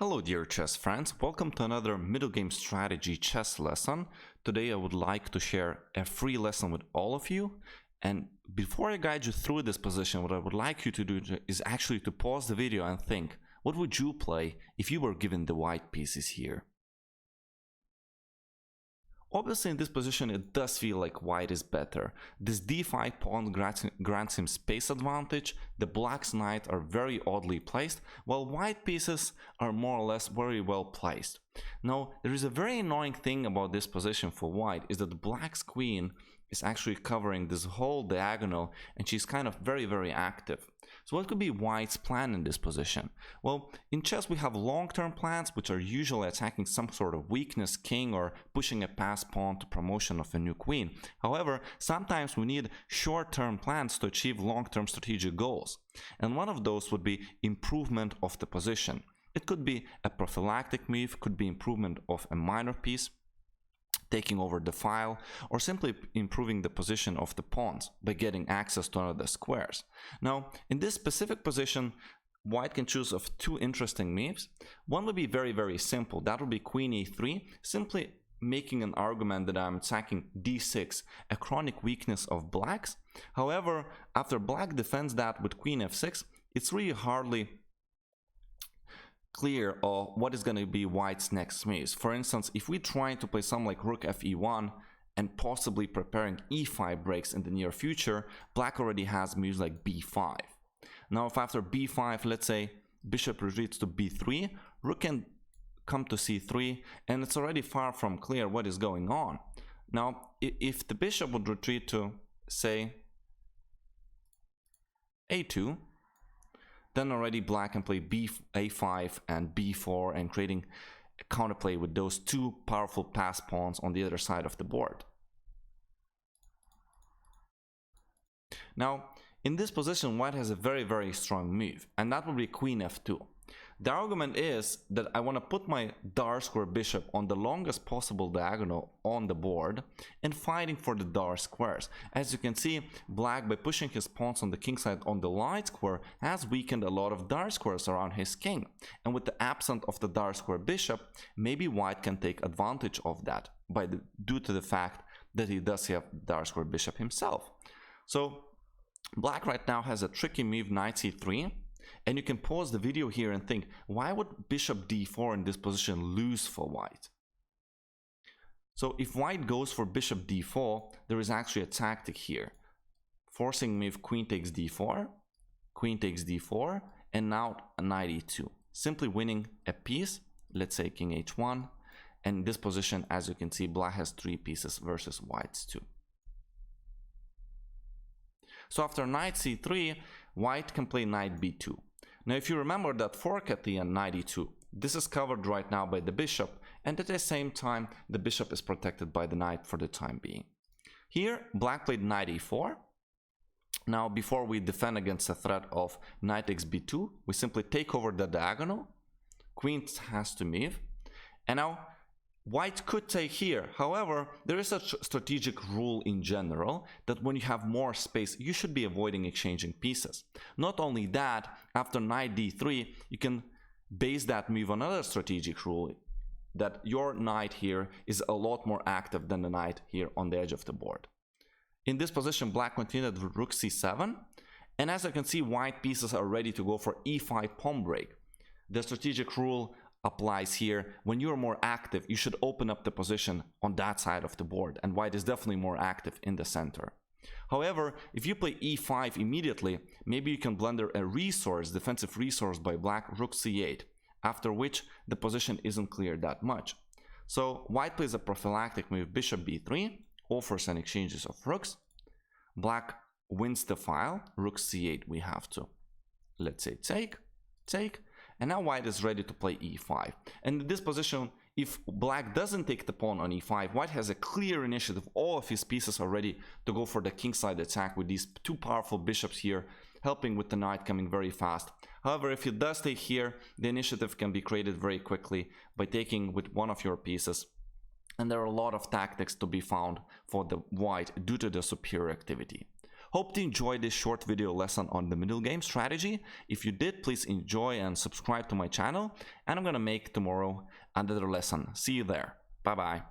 Hello dear chess friends, welcome to another middle game strategy chess lesson. Today I would like to share a free lesson with all of you, and before I guide you through this position, what I would like you to do is actually to pause the video and think, what would you play if you were given the white pieces here? Obviously in this position it does feel like white is better. This d5 pawn grants him space advantage, the black's knight are very oddly placed, while white pieces are more or less very well placed. Now there is a very annoying thing about this position for white, is that the black's queen is actually covering this whole diagonal and she's kind of very active. So what could be white's plan in this position? Well, in chess we have long-term plans which are usually attacking some sort of weakness king or pushing a passed pawn to promotion of a new queen. However, sometimes we need short-term plans to achieve long-term strategic goals. And one of those would be improvement of the position. It could be a prophylactic move, could be improvement of a minor piece, taking over the file, or simply improving the position of the pawns by getting access to another squares. Now, in this specific position, white can choose of two interesting moves. One would be very simple. That would be queen e3, simply making an argument that I'm attacking d6, a chronic weakness of black's. However, after black defends that with queen f6, it's really hardly clear of what is going to be white's next moves. For instance, if we try to play something like rook fe1 and possibly preparing e5 breaks in the near future, black already has moves like b5. Now if after b5, let's say bishop retreats to b3, rook can come to c3, and it's already far from clear what is going on. Now if the bishop would retreat to, say, a2, then already black can play a5 and b4 and creating a counterplay with those two powerful passed pawns on the other side of the board. Now, in this position, white has a very strong move, and that would be queen f2. The argument is that I want to put my dark square bishop on the longest possible diagonal on the board and fighting for the dark squares. As you can see, black, by pushing his pawns on the king side on the light square, has weakened a lot of dark squares around his king. And with the absence of the dark square bishop, maybe white can take advantage of that due to the fact that he does have dark square bishop himself. So black right now has a tricky move, knight c3. And you can pause the video here and think, why would bishop d4 in this position lose for white? So if white goes for bishop d4, there is actually a tactic here. Forcing move queen takes d4, and now knight e2. Simply winning a piece, let's say king h1. And in this position, as you can see, black has 3 pieces versus white's 2. So after knight c3, white can play knight b2. Now if you remember that fork at the end, knight e2, this is covered right now by the bishop, and at the same time the bishop is protected by the knight for the time being. Here black played knight e4. Now before we defend against the threat of knight takes b2, we simply take over the diagonal, queen has to move, and now white could take here. However, there is a strategic rule in general that when you have more space, you should be avoiding exchanging pieces. Not only that, after knight d3, you can base that move on another strategic rule, that your knight here is a lot more active than the knight here on the edge of the board. In this position, black continued with rook c7, and as you can see, white pieces are ready to go for e5 pawn break. The strategic rule applies here. When you're more active, you should open up the position on that side of the board, and white is definitely more active in the center. However, if you play e5 immediately, maybe you can blunder a resource, defensive resource by black, rook c8, after which the position isn't clear that much. So white plays a prophylactic move, bishop b3, offers an exchanges of rooks. Black wins the file, rook c8 we have to, let's say, take. And now white is ready to play e5. And in this position, if black doesn't take the pawn on e5, white has a clear initiative. All of his pieces are ready to go for the kingside attack with these two powerful bishops here, helping with the knight coming very fast. However, if he does take here, the initiative can be created very quickly by taking with one of your pieces. And there are a lot of tactics to be found for the white due to the superior activity. Hope you enjoyed this short video lesson on the middle game strategy. If you did, please enjoy and subscribe to my channel, and I'm gonna make tomorrow another lesson. See you there. Bye bye.